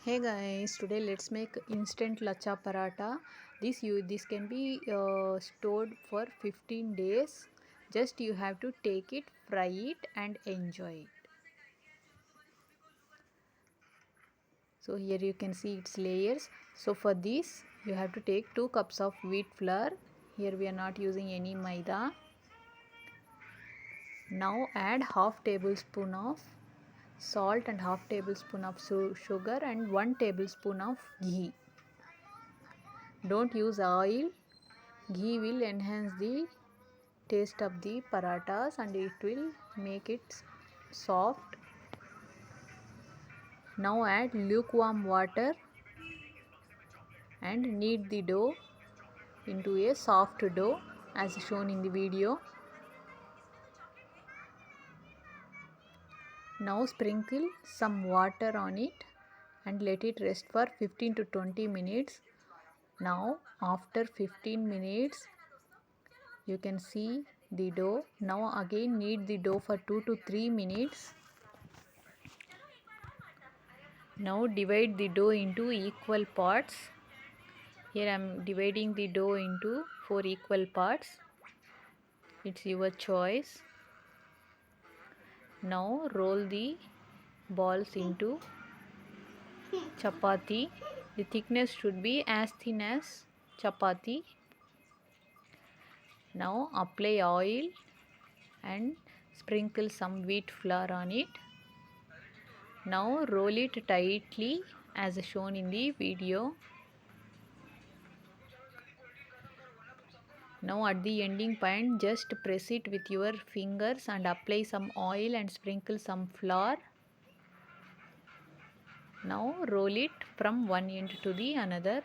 Hey guys, today let's make instant lachcha paratha. This can be stored for 15 days. Just you have to take it, fry it and enjoy it. So here you can see its layers. So for this you have to take 2 cups of wheat flour. Here we are not using any maida. Now add half tablespoon of salt and half tablespoon of sugar and 1 tablespoon of ghee. Don't use oil. Ghee will enhance the taste of the parathas and it will make it soft. Now add lukewarm water and knead the dough into a soft dough as shown in the video. Now sprinkle some water on it and let it rest for 15 to 20 minutes. Now after 15 minutes you can see the dough. Now again knead the dough for 2 to 3 minutes. Now divide the dough into equal parts. Here I am dividing the dough into 4 equal parts. It's your choice. Now roll the balls into chapati. The thickness should be as thin as chapati. Now apply oil and sprinkle some wheat flour on it. Now roll it tightly as shown in the video. Now at the ending point just press it with your fingers and apply some oil and sprinkle some flour. Now roll it from one end to the another.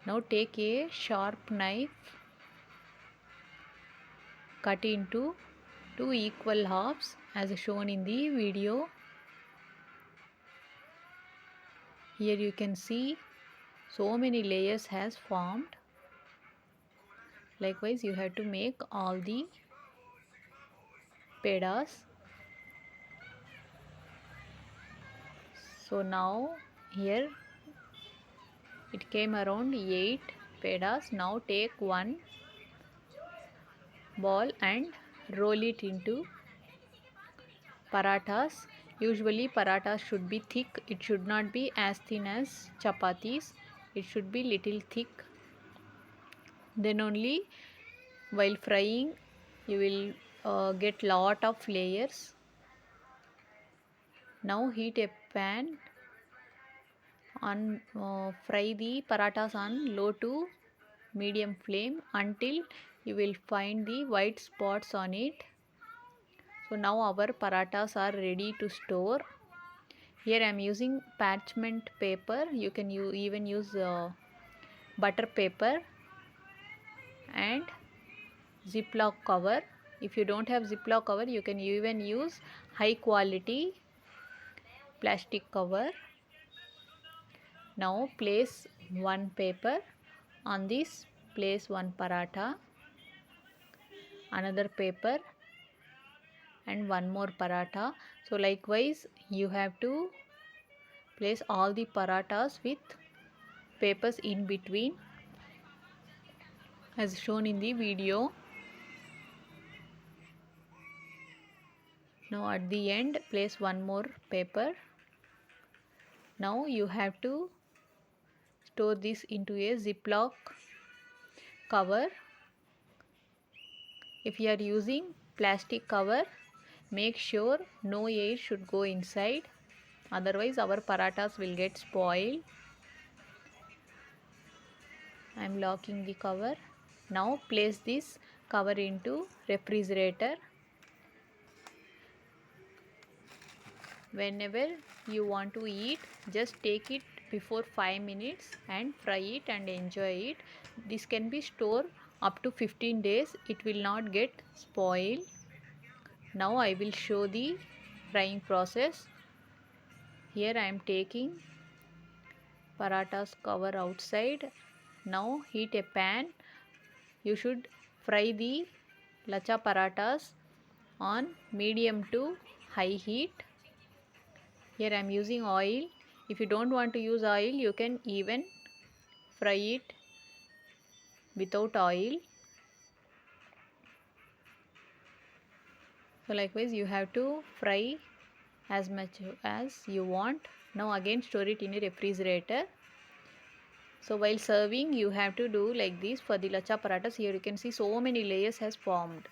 Now take a sharp knife, cut into 2 equal halves as shown in the video. Here you can see so many layers has formed. Likewise you have to make all the pedas. So now here it came around 8 pedas. Now take one ball and roll it into parathas. Usually parathas should be thick. It should not be as thin as chapatis. It should be little thick. Then only while frying you will get lot of layers. Now heat a pan on fry the parathas on low to medium flame until you will find the white spots on it. So now our parathas are ready to store. Here I am using parchment paper. You can even use butter paper and ziploc cover. If you don't have ziploc cover you can even use high quality plastic cover. Now place one paper. On this place one paratha, another paper and one more paratha. So likewise you have to place all the parathas with papers in between as shown in the video. Now at the end place one more paper. Now you have to store this into a ziploc cover. If you are using plastic cover, make sure no air should go inside, otherwise our parathas will get spoiled. I am locking the cover. Now place this cover into refrigerator. Whenever you want to eat, just take it before 5 minutes and fry it and enjoy it. This can be stored up to 15 days. It will not get spoiled. Now I will show the frying process. Here I am taking parathas cover outside. Now heat a pan. You should fry the lachcha parathas on medium to high heat. Here I am using oil. If you don't want to use oil, you can even fry it without oil. So likewise you have to fry as much as you want. Now again store it in a refrigerator. So while serving you have to do like this. For the lachcha parathas, here you can see so many layers has formed.